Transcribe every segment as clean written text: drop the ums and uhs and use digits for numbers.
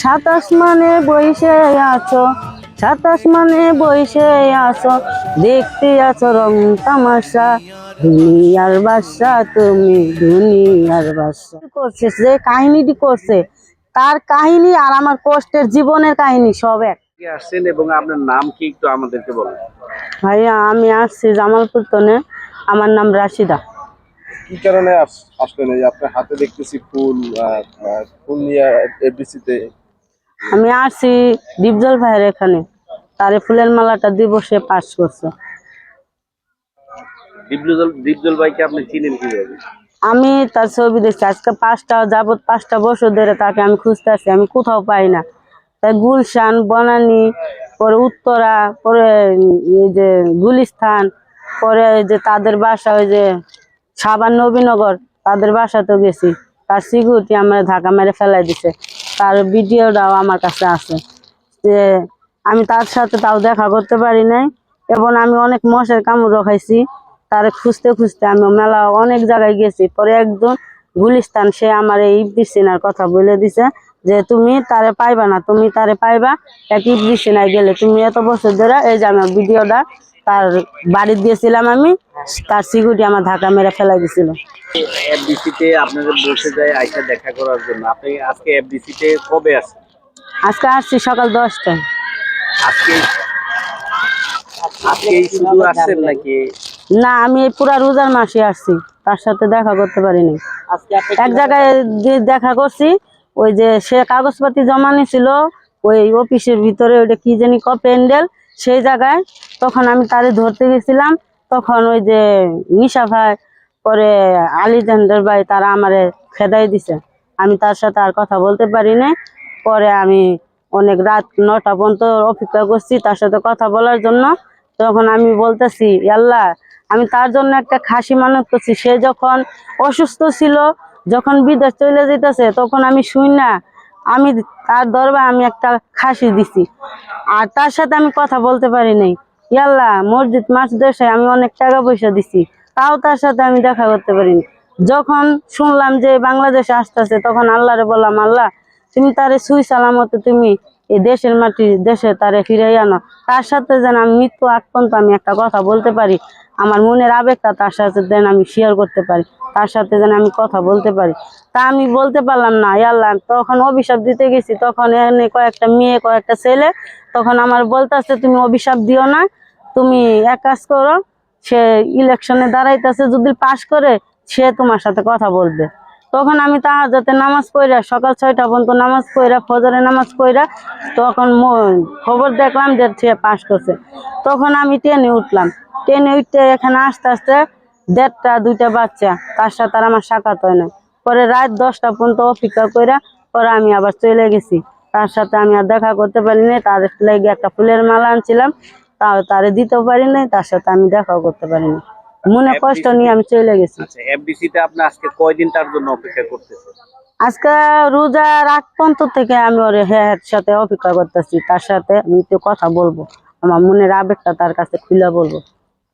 সাত আসমানে বইসে আছো, সাত আসমানে বইসে আছো, দেখতে আছো রং তামাশা, দুনিয়ার বাদশা তুমি, দুনিয়ার বাদশা। করছে যে কাহিনীটি করছে, তার কাহিনী আর আমার কষ্টের জীবনের কাহিনী সব এক। আসছেন এবং আপনার নাম কি একটু আমাদেরকে বলেন। ভাইয়া আমি আসছি জামালপুর তনে, আমার নাম রাশিদা। কি কারণে আসলেন? এই যে আপনার হাতে দেখতেছি ফুল, ফুল নিয়ে এফডিসিতে। আমি আসছি ডিপজল ভাইয়ের এখানে, তারে ফুলের মালাটা দিব, সে পাস করছে। দীপজল ভাইকে আপনি চিনেন কিভাবে? আমি তার ছবি দেখছি, আজকে 5 বছর ধরে তাকে আমি খুঁজতে আছি, আমি কোথাও পাই না। তাই গুলশান, বনানী, পরে উত্তরা, পরে এই যে গুলিস্তান, পরে এই যে তাদের বাসা ওই যে সাবান নবীনগর, তাদের বাসাতেও গেছি। তার সিকিউরিটি আমার ধাক্কা মেরে ফেলাই দিছে, তার ভিডিওটাও আমার কাছে আছে। যে আমি তার সাথে তাও দেখা করতে পারি নাই, এবং আমি অনেক মশের কামড় খাইছি। তারে খুঁজতে খুঁজতে আমি মেলা অনেক জায়গায় গেছি। পরে একজন গুলিস্তান, সে আমার এই ইবলিস সিনার কথা বলে দিছে যে তুমি তারে পাইবা না, তুমি তারে পাইবা এক ইবলিস সিনায় গেলে। তুমি এত বছর ধরে, এই যে আমার ভিডিওটা তার বাড়ি দিয়েছিলাম আমি, তার সিকিউরিটি আমার ধাক্কা মেরে ফেলাই দিছিল। এফডিসিতে আপনাদের বসে যায় আইসা দেখা করার জন্য। আপনি আজকে এফডিসিতে কবে আসছেন? আজকে আসছি সকাল 10টায়। আজকে আজকেই শুধু আসছেন নাকি? না, আমি এই পুরা রোজার মাসে আসছি, তার সাথে দেখা করতে পারিনি। এক জায়গায় দেখা করছি, ওই যে সে কাগজপাতি জমা নিছিল ওই অফিসের ভিতরে, ওইটা কি জানি প্যান্ডেল, সেই জায়গায়। তখন আমি তারে ধরতে গেছিলাম, তখন ওই যে নিশা ভাই, পরে আলিজান্ডার ভাই, তারা আমারে খেদাই দিছে। আমি তার সাথে আর কথা বলতে পারি না। পরে আমি অনেক রাত 9টা পর্যন্ত অপেক্ষা করছি তার সাথে কথা বলার জন্য। তখন আমি বলতেছি, আল্লাহ, আমি তার জন্য একটা খাসি মানত করছি। সে যখন অসুস্থ ছিল, যখন বিদেশ চলে যেতেছে, তখন আমি শুই না, আমি তার দরবার আমি একটা খাসি দিছি, আর তার সাথে আমি কথা বলতে পারি নাই। আল্লাহ, মসজিদ মাসদেশে আমি অনেক টাকা পয়সা দিছি, তাও তার সাথে আমি দেখা করতে পারিনি। যখন শুনলাম যে বাংলাদেশে আসতেছে, তখন আল্লাহরে বললাম, আল্লাহ, তুমি তারে সুই সালামতে তুমি এই দেশের মাটি দেশে তারে ফিরাই আনো। তার সাথে যেন আমি মৃত্যু আগ পর্যন্ত আমি একটা কথা বলতে পারি, আমার মনের আবেগটা তার সাথে যেন আমি শেয়ার করতে পারি, তার সাথে যেন আমি কথা বলতে পারি। তা আমি বলতে পারলাম না। আল্লাহ, তখন অভিশাপ দিতে গেছি, তখন এনে কয়েকটা মেয়ে, কয়েকটা ছেলে, তখন আমার বলতেছে, তুমি অভিশাপ দিও না, তুমি এক কাজ করো, সে ইলেকশনে দাঁড়াইতেছে, যদি পাশ করে সে তোমার সাথে কথা বলবে। তখন আমি তাহাজ্জুদের নামাজ পড়া, সকাল 6টা পর্যন্ত নামাজ পড়া, ফজরের নামাজ পড়া, তখন খবর দেখলাম যে সে পাশ করছে। তখন আমি ট্রেনে উঠলাম, ট্রেনে উঠতে এখানে আস্তে আস্তে 1:30 2টা বাচ্চা, তার সাথে আর আমার সাক্ষাৎ হয় না। পরে রাত 10টা পর্যন্ত অপেক্ষা করে পরে আমি আবার চলে গেছি, তার সাথে আমি আর দেখা করতে পারিনি। তার লেগে একটা ফুলের মালা আনছিলাম, তাও তারে দিতেও পারি নাই, তার সাথে আমি দেখাও করতে পারিনি। মনে কষ্ট নিয়ে আমি চলে গেছি। আচ্ছা, এফডিসিতে আপনি আজকে কয়দিন তার জন্য অপেক্ষা করতেছেন? আজকে রোজার আগ পর্যন্ত থেকে আমি ওর হ্যাঁ সাথে অপেক্ষা করতেছি, তার সাথে আমি একটু কথা বলবো, আমার মনের আবেগটা তার কাছে খুলে বলবো।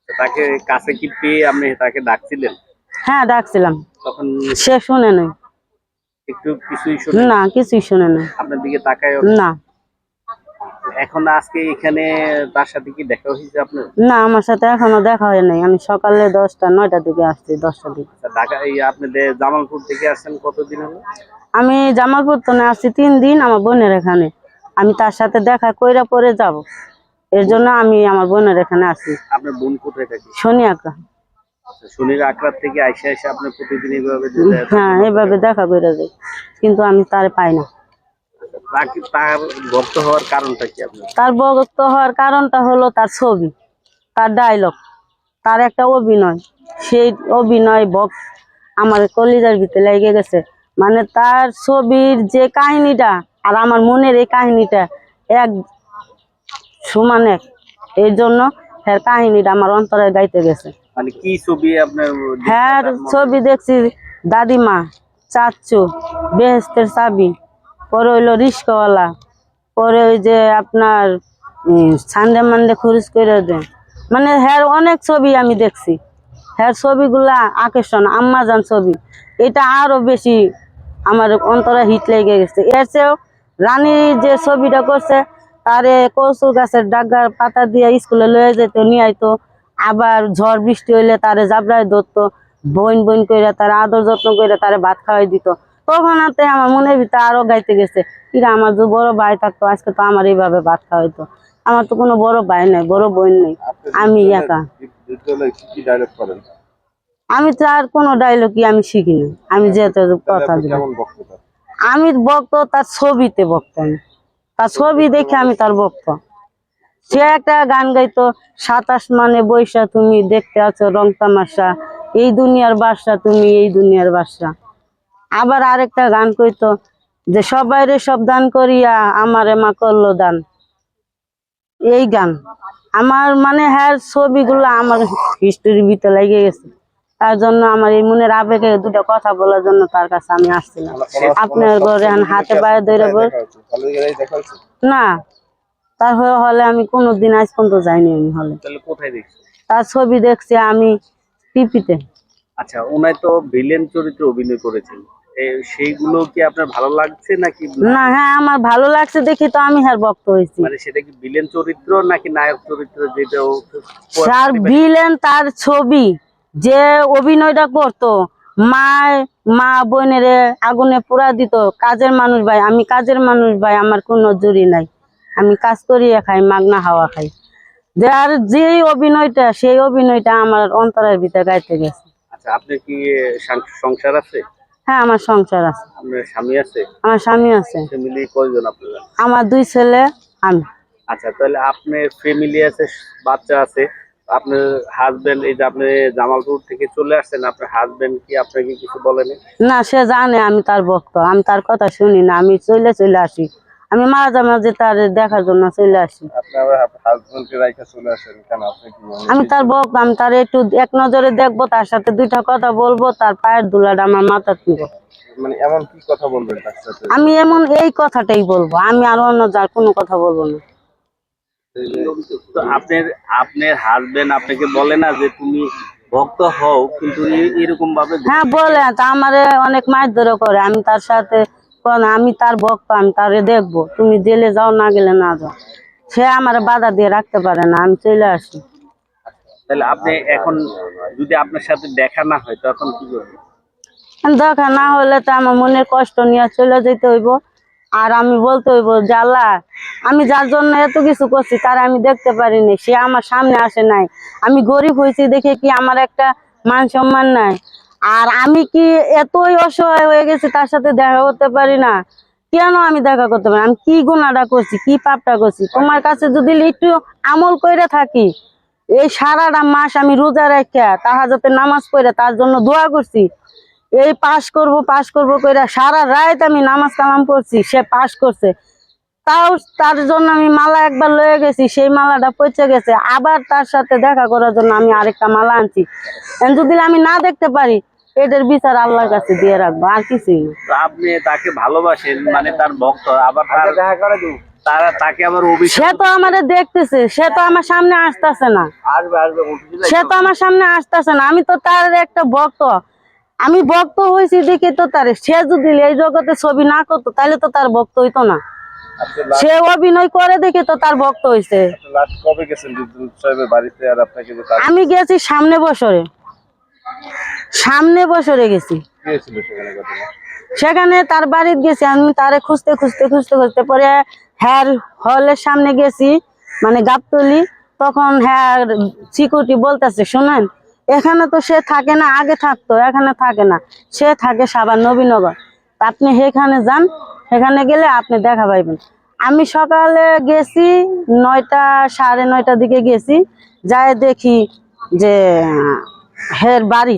তাকে কাছে কি পেয়ে আপনি তাকে ডাকছিলেন? হ্যাঁ, ডাকছিলাম, তখন সে শুনে নাই। একটু কিছুই শুনে না, কিছুই শুনে নাই। আপনার দিকে তাকায়? না, এখন আজকে এখানে তার সাথে কি দেখা হয়েছে আপনার? না, আমার সাথে এখনো দেখা হয় নাই। আমি সকালে 9টার দিকে আসছি, 10টার দিকে। ঢাকা এই আপনাদের জামালপুর থেকে আসছেন কতদিন হলো? আমি জামালপুর তো আসছি 3 দিন, আমার বোনের এখানে। আমি তার সাথে দেখা কইরা পরে যাব, এর জন্য আমি আমার বোনের এখানে আসি। আপনার বোন কোথায় থাকে? সোনিয়াকা। শনির আকরাত থেকে আইসা এসে আপনি প্রতিদিন এইভাবে হ্যাঁ, এইভাবে দেখা করে যাই, কিন্তু আমি তারে পাই না। তার ভক্ত হওয়ার কারণটা কি আপনার? তার ভক্ত হওয়ার কারণটা হলো তার ছবি, তার ডায়লগ, তার একটা অভিনয়। সেই অভিনয় আমার কলিজার ভিতরে লেগে গেছে। মানে তার ছবির যে কাহিনীটা আর আমার মনের এই কাহিনীটা এক সমান এক। এর জন্য হ্যাঁ কাহিনীটা আমার অন্তরে গাইতে গেছে। মানে কি ছবি আপনার? হ্যাঁ, ছবি দেখছি, দাদিমা, চাচু, বেহেস্তের চাবি, পরে হইলো রিস্কাওয়ালা, পরে ওই যে আপনার সানডে মানডে খরচ করে দেয়। মানে হ্যাঁ অনেক ছবি আমি দেখছি, হ্যাঁ ছবিগুলা আকর্ষণ, আম্মাজান ছবি, এটা আরো বেশি আমার অন্তরে হিট লেগে গেছে। এর চেয়েও রানী যে ছবিটা করছে তারে কচু গাছের ডাগার পাতা দিয়ে স্কুলে লয়ে যেত নিয়ে আইতো, আবার ঝড় বৃষ্টি হইলে তারে জাবড়ায় ধরতো, বইন বইন করে তারা আদর যত্ন করে তারে ভাত খাওয়াই দিত। তখন আতে আমার মনের ভিতরে আরো গাইতে গেছে, কিরা আমার যে বড় ভাই থাকতো আজকে তো আমার এইভাবে ভাত খাওয়াইতো। আমার তো কোনো বড় ভাই নাই, বড় বোন নেই, আমি একা। বিদ্যালয়ে কি কি ডায়লগ করেন? আমি তো আর কোনো ডায়লগই আমি শিখি না, আমি যেহেতু কথা আপনি দিই। কেমন বক্তৃতা? আমি ভক্ত তার ছবিতে ভক্ত, আমি তার ছবি দেখে আমি তার ভক্ত। সে একটা গান গাইতো, 27 মানে বৈশা তুমি দেখতে আছো রং তামাশা, এই দুনিয়ার বাদশা তুমি এই দুনিয়ার বাদশা। আবার আরেকটা গান কইতো যে সবাইরে সব দান করিয়া আমারে মা করলো দান। এই গান আমার মানে হ্যাঁ ছবিগুলো আমার হিস্টোরির ভিতরে লেগে গেছে। তার জন্য আমার এই মনের আবেগে দুটো কথা বলার জন্য তার কাছে আমি আসছিলাম। আপনার ঘরে হাতে পায়ে ধরে বল ভালো জায়গায় দেখা হচ্ছে? না, তার হলে আমি কোনোদিন আজ পর্যন্ত যাইনি আমি হলে। তাহলে কোথায় দেখছেন? তার ছবি দেখছি আমি টিভিতে। আচ্ছা, ওনায় তো ভিলেন চরিত্রে অভিনয় করেছেন, সেইগুলো কি আপনার ভালো লাগছে নাকি না, হ্যাঁ আমার ভালো লাগছে দেখি তো আমি হ্যাঁ ভক্ত হয়েছি। মানে সেটা কি ভিলেন চরিত্র নাকি নায়ক চরিত্র, যেটা তার ভিলেন তার ছবি যে অভিনয়টা করতো, মা বোনের আগুনে পোড়া দিত, কাজের মানুষ ভাই, আমি কাজের মানুষ ভাই, আমার কোনো জুরি নাই, আমি কাজ করিয়ে খাই, মাগনা হাওয়া খাই। যার যে অভিনয়টা সেই অভিনয়টা আমার অন্তরের ভিতরে গাইতে গেছে। আচ্ছা, আপনার কি সংসার আছে? হ্যাঁ আমার সংসার আছে, আপনার স্বামী আছে? আমার স্বামী আছে, ফ্যামিলি কয়জন আপনারা? আমার 2 ছেলে আমি। আচ্ছা, তাহলে আপনার ফ্যামিলি আছে, বাচ্চা আছে, আপনার হাজবেন্ড, এই যে আপনি জামালপুর থেকে চলে আসছেন, আপনার হাজবেন্ড কি আপনাকে কিছু বলেনি? না, সে জানে আমি তার ভক্ত, আমি তার কথা শুনি না, আমি চলে আসি, আমি মাঝে মাঝে তার দেখার জন্য চলে আসি। আপনি আবার হাজবেন্ডকে রাইখা চলে আসেন কেন? আপনি কি আমি তার ভক্ত, আমি তার একটু এক নজরে দেখবো, তার সাথে 2টা কথা বলবো, তার পায়ের ধুলাটা আমার মাথা তুলব। মানে এমন কি কথা বলবেন তার সাথে? আমি এমন এই কথাটাই বলবো, আমি আর অন্য যার কোনো কথা বলবো না। তো আপনার আপনার হাজবেন্ড আপনাকে বলে না যে তুমি ভক্ত হও, কিন্তু এরকম ভাবে? হ্যাঁ বলে, তা আমারে অনেক মারধর করে, আমি তার সাথে আমি তার ভক্ত, আমি তারে দেখবো, তুমি জেলে যাও না গেলে না যাও, সে আমার বাধা দিয়ে রাখতে পারে না, আমি চলে আসি। তাহলে আপনি এখন যদি আপনার সাথে দেখা না হয় তখন কি করবেন? দেখা না হলে তো আমার মনের কষ্ট নিয়ে চলে যেতে হইব, আর আমি বলতে হইব যে আল্লাহ, আমি যার জন্য এত কিছু করছি তার আমি দেখতে পারিনি, সে আমার সামনে আসে নাই, আমি গরিব হয়েছি দেখে কি আমার একটা মান সম্মান নাই, আর আমি কি এতই অসহায় হয়ে গেছি তার সাথে দেখা করতে পারি না? কেন আমি দেখা করতে পারি? আমি কি গুনাহটা করছি, কি পাপটা করছি? তোমার কাছে যদি একটু আমল কইরা থাকি, এই সারাটা মাস আমি রোজা রেখে তাহাজ্জুদের নামাজ পড়ে তার জন্য দোয়া করছি, এই পাশ করব কইরা সারা রাত আমি নামাজ কালাম করছি, সে পাশ করছে, তাও তার জন্য আমি মালা একবার লয়ে গেছি, সেই মালাটা পচে গেছে, আবার তার সাথে দেখা করার জন্য আমি আরেকটা মালা আনছি। যদি আমি না দেখতে পারি, এটার বিচার আল্লাহর কাছে দিয়ে রাখবো, আর কিছুই না। তো আপনি তাকে ভালোবাসেন, মানে তার ভক্ত, আবার দেখা করে তাকে আবার সে তো আমারে দেখতেছে, সে তো আমার সামনে আসতেছে না, সে তো আমার সামনে আসতেছে না, আমি তো তার একটা ভক্ত, আমি ভক্ত হয়েছি দেখে তো তার, সে যদি এই জগতে ছবি না করতো তাহলে তো তার ভক্ত হইতো না, সে অভিনয় করে দেখে তো তার ভক্ত হয়েছে। লাস্ট কবে গেছেন বিদ্যুৎ সাহেবের বাড়িতে? আর আপনাকে যে আমি গেছি সামনে বছরে গেছি, কি হয়েছিল সেখানে ঘটনা? সেখানে তার বাড়িতে গেছি আমি, তারে খুঁজতে পরে হ্যার হলের সামনে গেছি, মানে গাবতলি, তখন হ্যাঁ সিকিউরিটি বলতেছে শোনেন এখানে তো সে থাকে না, আগে থাকতো, এখানে থাকে না, সে থাকে সাভার নবীনগর, আপনি সেখানে যান, সেখানে গেলে আপনি দেখা পাইবেন। আমি সকালে গেছি 9টা 9:30 দিকে গেছি, যাই দেখি যে হের বাড়ি,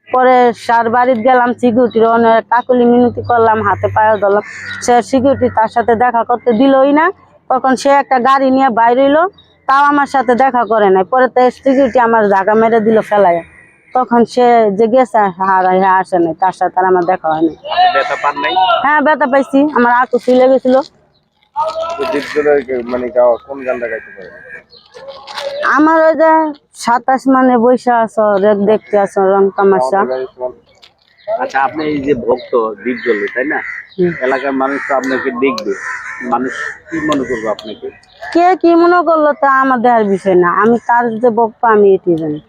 পরে সার বাড়িতে গেলাম, সিকিউরিটির অনেক কাকুলি মিনতি করলাম, হাতে পায়ে ধরলাম, সে সিকিউরিটি তার সাথে দেখা করতে দিলই না, তখন সে একটা গাড়ি নিয়ে বাইরে হইলো, তাও আমার সাথে দেখা করে নাই, পরে তো সিকিউরিটি আমার জায়গা মেরে দিল ফেলায়, তখন সে যে গেছে হ্যাঁ আসে নাই, তার সাথে আর আমার দেখা হয় নাই। ব্যথা পান নাই? হ্যাঁ ব্যথা পাইছি, আমার হাতও ছিলে গেছিল। মানে কোন গানটা গাইতে পারেন? আমার ওই যে 27 মানে বৈশা আছো দেখতে আছো রং তামাশা। আচ্ছা, আপনি এই যে ভক্ত দীপজলে, তাই না? হুম। এলাকার মানুষ তো আপনাকে দেখবে, মানুষ কি মনে করবে আপনাকে? কে কি মনে করলো তা আমাদের আর বিষয় না, আমি তার যে বক্তা আমি এটি জানি।